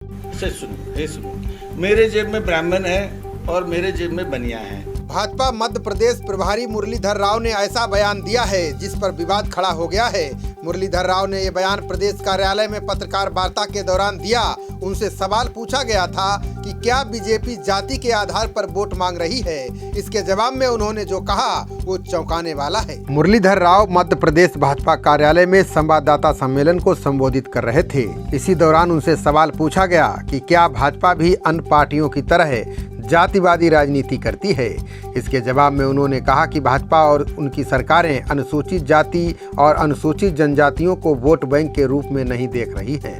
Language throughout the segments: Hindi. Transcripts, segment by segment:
से सुनो, मेरे जेब में ब्राह्मण है और मेरे जेब में बनिया है। भाजपा मध्य प्रदेश प्रभारी मुरलीधर राव ने ऐसा बयान दिया है जिस पर विवाद खड़ा हो गया है। मुरलीधर राव ने ये बयान प्रदेश कार्यालय में पत्रकार वार्ता के दौरान दिया। उनसे सवाल पूछा गया था कि क्या बीजेपी जाति के आधार पर वोट मांग रही है। इसके जवाब में उन्होंने जो कहा वो चौंकाने वाला है। मुरलीधर राव मध्य प्रदेश भाजपा कार्यालय में संवाददाता सम्मेलन को संबोधित कर रहे थे। इसी दौरान उनसे सवाल पूछा गया कि क्या भाजपा भी अन्य पार्टियों की तरह जातिवादी राजनीति करती है। इसके जवाब में उन्होंने कहा कि भाजपा और उनकी सरकारें अनुसूचित जाति और अनुसूचित जनजातियों को वोट बैंक के रूप में नहीं देख रही है।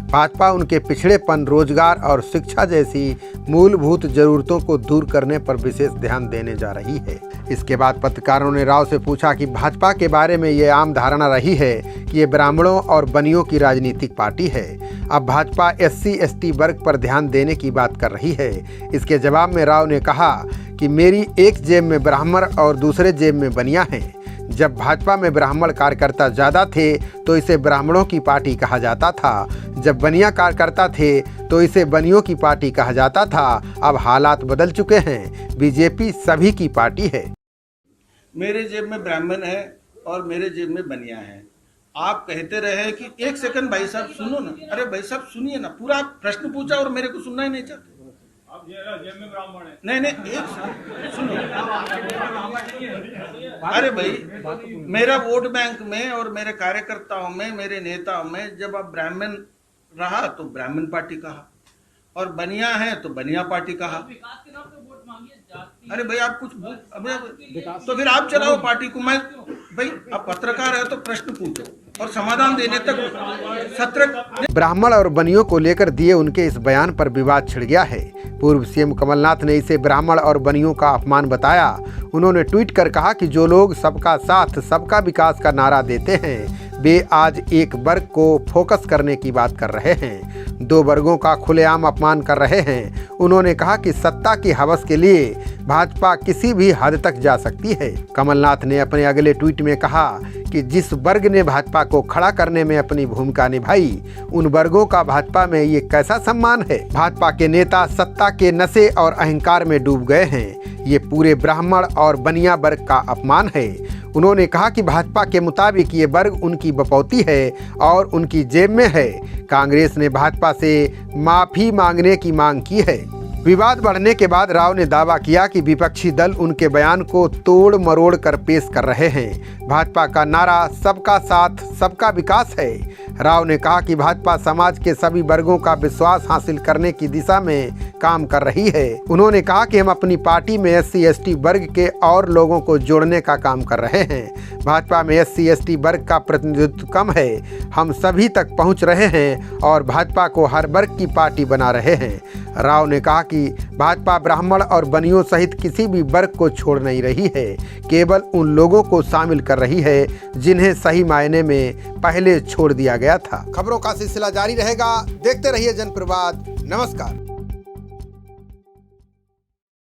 भाजपा उनके पिछड़ेपन, रोजगार और शिक्षा जैसी मूलभूत जरूरतों को दूर करने पर विशेष ध्यान देने जा रही है। इसके बाद पत्रकारों ने राव से पूछा कि भाजपा के बारे में ये आम धारणा रही है कि ये ब्राह्मणों और बनियों की राजनीतिक पार्टी है। अब भाजपा SC/ST वर्ग पर ध्यान देने की बात कर रही है। इसके जवाब में राव ने कहा कि मेरी एक जेब में ब्राह्मण और दूसरे जेब में बनिया हैं। जब भाजपा में ब्राह्मण कार्यकर्ता ज़्यादा थे तो इसे ब्राह्मणों की पार्टी कहा जाता था। जब बनिया कार्यकर्ता थे तो इसे बनियों की पार्टी कहा जाता था। अब हालात बदल चुके हैं। बीजेपी सभी की पार्टी है। मेरे जेब में ब्राह्मण है और मेरे जेब में बनिया है। आप कहते रहे कि एक सेकंड भाई साहब सुनो ना। अरे भाई साहब सुनिए ना, पूरा प्रश्न पूछा और मेरे को सुनना ही नहीं चाहते। जेब में ब्राह्मण है। नहीं एक सुनो। अरे भाई, मेरा वोट बैंक में और मेरे कार्यकर्ताओं में, मेरे नेताओं में जब आप ब्राह्मण रहा तो ब्राह्मण पार्टी कहा और बनिया है तो बनिया पार्टी कहा। अरे भाई आप कुछ तो फिर आप चलाओ पार्टी को। मैं भाई आप पत्रकार है तो प्रश्न पूछो और समाधान देने तक सत्र। ब्राह्मण और बनियों को लेकर दिए उनके इस बयान पर विवाद छिड़ गया है। पूर्व CM कमलनाथ ने इसे ब्राह्मण और बनियों का अपमान बताया। उन्होंने ट्वीट कर कहा कि जो लोग सबका साथ सबका विकास का नारा देते हैं वे आज एक वर्ग को फोकस करने की बात कर रहे हैं, दो वर्गों का खुलेआम अपमान कर रहे हैं। उन्होंने कहा कि सत्ता की हवस के लिए भाजपा किसी भी हद तक जा सकती है। कमलनाथ ने अपने अगले ट्वीट में कहा कि जिस वर्ग ने भाजपा को खड़ा करने में अपनी भूमिका निभाई उन वर्गों का भाजपा में ये कैसा सम्मान है। भाजपा के नेता सत्ता के नशे और अहंकार में डूब गए हैं। ये पूरे ब्राह्मण और बनिया वर्ग का अपमान है। उन्होंने कहा कि भाजपा के मुताबिक ये वर्ग उनकी बपौती है और उनकी जेब में है। कांग्रेस ने भाजपा से माफी मांगने की मांग की है। विवाद बढ़ने के बाद राव ने दावा किया कि विपक्षी दल उनके बयान को तोड़ मरोड़ कर पेश कर रहे हैं। भाजपा का नारा सबका साथ सबका विकास है। राव ने कहा कि भाजपा समाज के सभी वर्गों का विश्वास हासिल करने की दिशा में काम कर रही है। उन्होंने कहा कि हम अपनी पार्टी में SC/ST वर्ग के और लोगों को जोड़ने का काम कर रहे हैं। भाजपा में SC/ST वर्ग का प्रतिनिधित्व कम है। हम सभी तक पहुंच रहे हैं और भाजपा को हर वर्ग की पार्टी बना रहे हैं। राव ने कहा कि भाजपा ब्राह्मण और बनियों सहित किसी भी वर्ग को छोड़ नहीं रही है, केवल उन लोगों को शामिल कर रही है जिन्हें सही मायने में पहले छोड़ दिया गया था। खबरों का सिलसिला जारी रहेगा। देखते रहिए जनप्रवाद। नमस्कार।